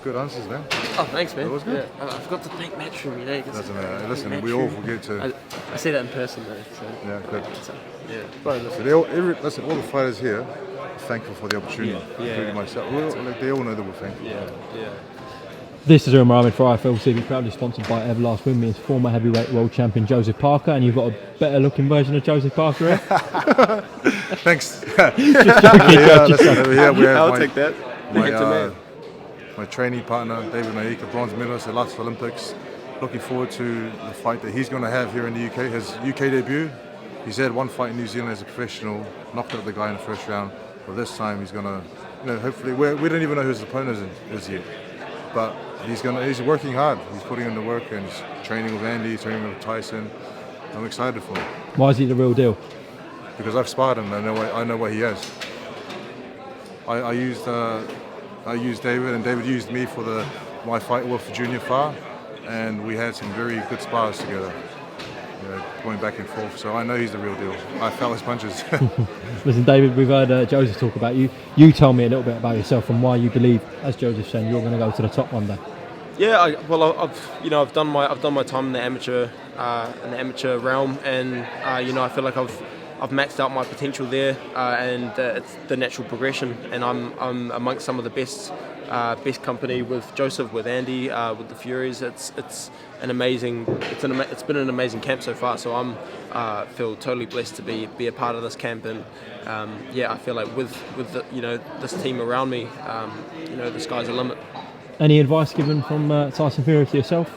Good answers, man. Oh, thanks, man. That was good. Yeah. I forgot to thank Matchroom, you know. Doesn't matter. Listen, we all forget to. I say that in person, though. So. Yeah, good. So, yeah. Bonus. So listen, all the fighters here are thankful for the opportunity, including myself. They all know that we're thankful. Yeah. This is Mohammed for IFLTV, proudly sponsored by Everlast Women's former heavyweight world champion Joseph Parker, and you've got a better looking version of Joseph Parker here. Thanks. Just joking. I'll take that. My training partner, David Naika, bronze medalist at last Olympics. Looking forward to the fight that he's going to have here in the UK, his UK debut. He's had one fight in New Zealand as a professional, knocked out the guy in the first round. But this time he's going to, hopefully, we don't even know who his opponent is yet. But he's working hard. He's putting in the work and he's training with Andy, training with Tyson. I'm excited for him. Why is he the real deal? Because I've sparred him. I know what he has. I used David, and David used me for my fight with Junior Farr, and we had some very good spars together, going back and forth. So I know he's the real deal. I felt his punches. Listen, David, we've heard Joseph talk about you. You tell me a little bit about yourself and why you believe, as Joseph said, you're going to go to the top one day. Yeah, I've done my time in the amateur realm, and I feel like I've maxed out my potential there, and it's the natural progression. And I'm amongst some of the best company with Joseph, with Andy, with the Furies. It's been an amazing camp so far. So I'm feel totally blessed to be a part of this camp, and I feel like with this team around me, the sky's the limit. Any advice given from Tyson Fury to yourself?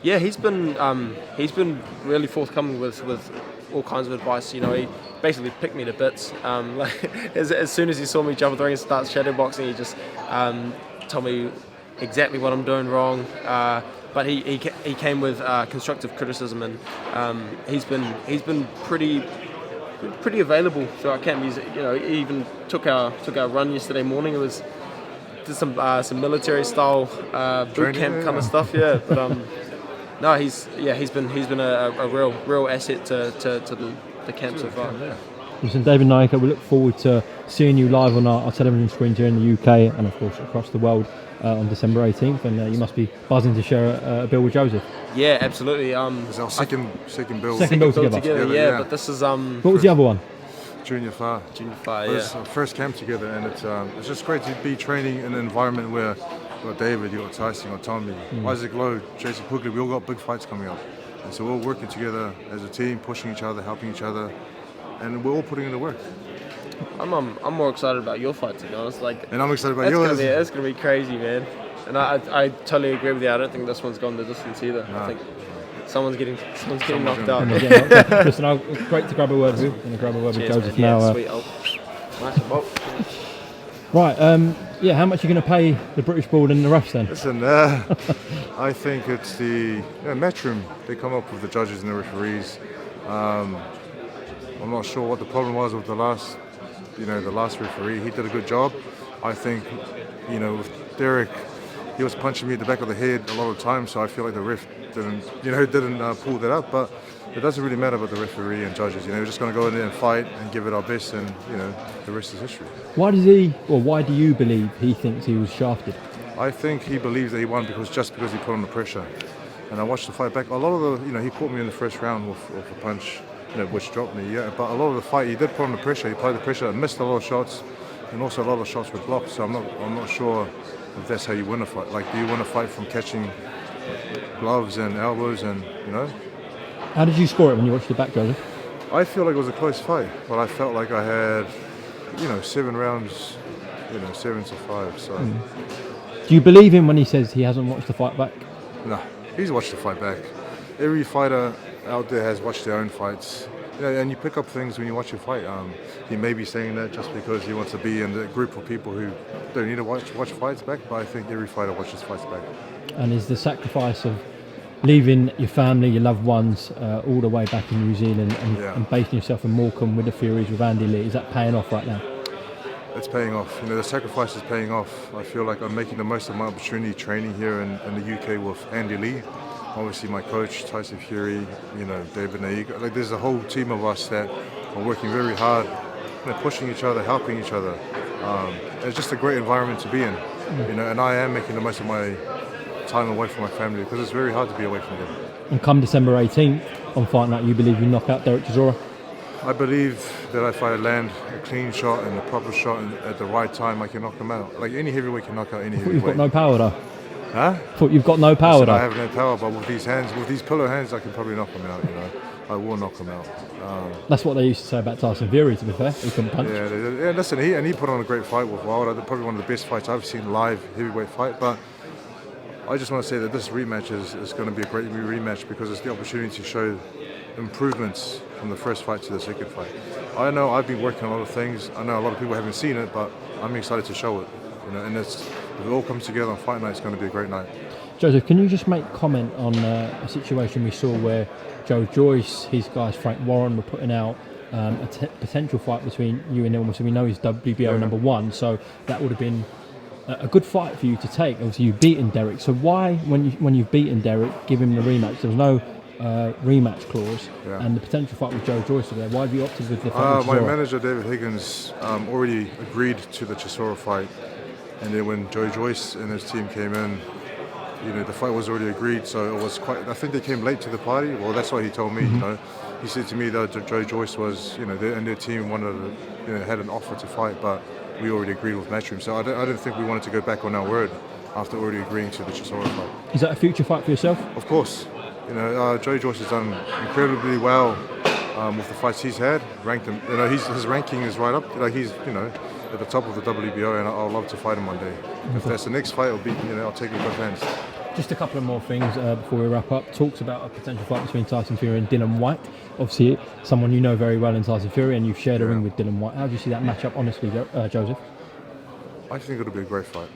Yeah, he's been really forthcoming with all kinds of advice. He basically picked me to bits. As soon as he saw me jump in the ring and start shadowboxing, he just told me exactly what I'm doing wrong. But he came with constructive criticism, and he's been pretty available throughout camp. He even took our run yesterday morning. It was did some military style boot camp kind of stuff. Yeah, but no, he's been a real asset to the camp so far. Listen, David Naika, we look forward to seeing you live on our television screens here in the UK and of course across the world on December 18th, and you must be buzzing to share a bill with Joseph. Yeah, absolutely. It's our second bill. Second bill together. Yeah, but this is What was the other one? Junior Farr. Yeah. It's our first camp together, and it's just great to be training in an environment where you got David, you got Tyson, you got Tommy, Isaac Lowe, Jason Puglia. We all got big fights coming up, and so we're all working together as a team, pushing each other, helping each other, and we're all putting in the work. I'm more excited about your fight, to be honest. And I'm excited about yours. It's gonna be crazy, man. And I totally agree with you. I don't think this one's gone the distance either. No. I think someone's getting knocked out. Listen, great to grab a word with you and grab a word with Joseph now. Yeah, sweet. Nice one. Right, how much are you going to pay the British board in the refs then? Listen, I think it's the Matchroom. They come up with the judges and the referees. I'm not sure what the problem was with the last referee. He did a good job. I think, with Derek, he was punching me at the back of the head a lot of times, so I feel like the ref didn't pull that up. But it doesn't really matter about the referee and judges. We're just going to go in there and fight and give it our best, and the rest is history. Why do you believe he thinks he was shafted? I think he believes that he won because he put on the pressure. And I watched the fight back. A lot of he caught me in the first round with a punch, which dropped me. Yeah, but a lot of the fight he did put on the pressure. He applied the pressure, missed a lot of shots, and also a lot of shots were blocked. So I'm not sure if that's how you win a fight. Like, do you win a fight from catching gloves and elbows and How did you score it when you watched it back, Joseph? I feel like it was a close fight, but I felt like I had 7 rounds, 7-5. So. Do you believe him when he says he hasn't watched the fight back? No, he's watched the fight back. Every fighter out there has watched their own fights. And you pick up things when you watch your fight. He may be saying that just because he wants to be in the group of people who don't need to watch fights back, but I think every fighter watches fights back. And is the sacrifice of leaving your family, your loved ones, all the way back in New Zealand and basing yourself in Morecambe with the Furies with Andy Lee, is that paying off right now? It's paying off. The sacrifice is paying off. I feel like I'm making the most of my opportunity training here in the UK with Andy Lee. Obviously my coach, Tyson Fury, David Naika. There's a whole team of us that are working very hard, pushing each other, helping each other. It's just a great environment to be in, and I am making the most of my time away from my family because it's very hard to be away from them. And come December 18th on Fight Night, you believe you knock out Derek Chisora? I believe that if I land a clean shot and a proper shot at the right time, I can knock him out. Like any heavyweight can knock out any heavyweight. You've got no power though. Huh? Thought you've got no power Listen, though. I have no power, but with these hands, with these pillow hands, I can probably knock him out. I will knock him out. That's what they used to say about Tyson Fury. To be fair, he couldn't punch. Yeah. Listen, he put on a great fight with Wilder. Probably one of the best fights I've seen live heavyweight fight. But I just want to say that this rematch is going to be a great rematch because it's the opportunity to show improvements from the first fight to the second fight. I know I've been working on a lot of things. I know a lot of people haven't seen it, but I'm excited to show it. And if it all comes together on Fight Night, it's going to be a great night. Joseph, can you just make comment on a situation we saw where Joe Joyce, his guys Frank Warren, were putting out a potential fight between you and him? So we know he's WBO number one, so that would have been a good fight for you to take. Obviously, you've beaten Derek. So why, when you've beaten Derek, give him the rematch? There was no rematch clause, and the potential fight with Joe Joyce was there. Why have you opted with the fight with My Chisora? manager, David Higgins, already agreed to the Chisora fight. And then when Joe Joyce and his team came in, the fight was already agreed. So it was I think they came late to the party. Well, that's what he told me, He said to me that Joe Joyce was, and their team had an offer to fight, but we already agreed with Matchroom. So I don't think we wanted to go back on our word after already agreeing to the Chisora fight. Is that a future fight for yourself? Of course. Joe Joyce has done incredibly well with the fights he's had. Ranked him. His ranking is right up. He's at the top of the WBO, and I'll love to fight him one day. If that's the next fight, I'll take it with both hands. Just a couple of more things before we wrap up. Talks about a potential fight between Tyson Fury and Dylan White. Obviously, someone you know very well in Tyson Fury, and you've shared a ring with Dylan White. How do you see that matchup, honestly, Joseph? I think it'll be a great fight.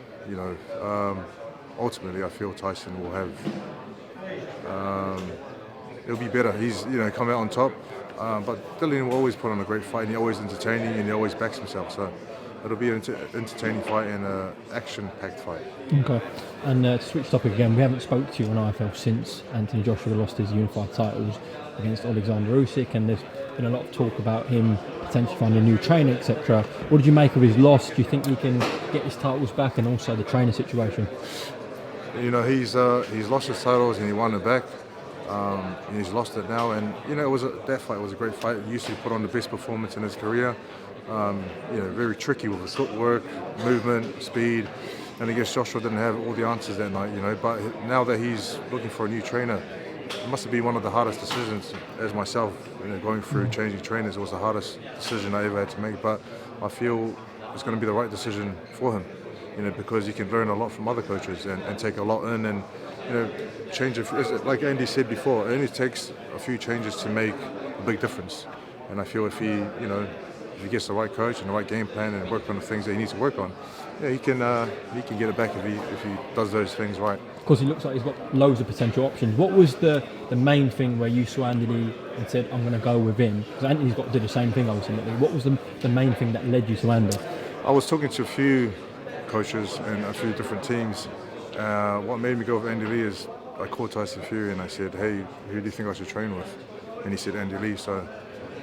Ultimately, I feel Tyson will have. It'll be better. He's come out on top, but Dylan will always put on a great fight, and he's always entertaining, and he always backs himself. So it'll be an entertaining fight and an action-packed fight. Okay. And to switch topic again, we haven't spoke to you on IFL since Anthony Joshua lost his unified titles against Alexander Usyk, and there's been a lot of talk about him potentially finding a new trainer, etc. What did you make of his loss? Do you think he can get his titles back, and also the trainer situation? He's lost his titles and he won it back. He's lost it now, and that fight was a great fight. Usyk put on the best performance in his career. Very tricky with his footwork, movement, speed, and I guess Joshua didn't have all the answers that night. But now that he's looking for a new trainer, it must have been one of the hardest decisions. As myself, going through changing trainers, it was the hardest decision I ever had to make. But I feel it's going to be the right decision for him. Because you can learn a lot from other coaches and take a lot in and, change it. Like Andy said before, it only takes a few changes to make a big difference. And I feel if he gets the right coach and the right game plan and work on the things that he needs to work on, he can get it back if he does those things right. Of course, he looks like he's got loads of potential options. What was the main thing where you saw Andy and said, I'm going to go with him? Because Andy's got to do the same thing ultimately. What was the main thing that led you to Andy? I was talking to a few coaches and a few different teams. What made me go with Andy Lee is I called Tyson Fury and I said, hey, who do you think I should train with? And he said Andy Lee, so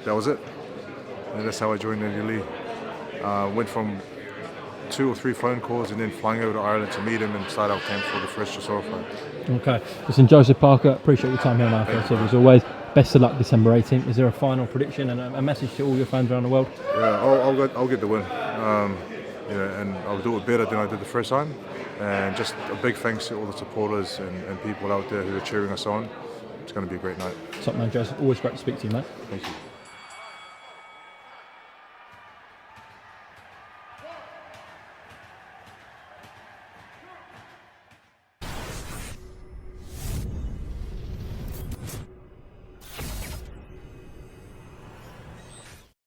that was it. And that's how I joined Andy Lee. Went from 2 or 3 phone calls and then flying over to Ireland to meet him and start our camp for the first Chisora fight. Okay. Listen, Joseph Parker, appreciate your time here on IFL. As always, best of luck December 18th. Is there a final prediction and a message to all your fans around the world? Yeah, I'll get the win. And I'll do it better than I did the first time. And just a big thanks to all the supporters and people out there who are cheering us on. It's going to be a great night. Top man, Joseph. Always great to speak to you, mate. Thank you.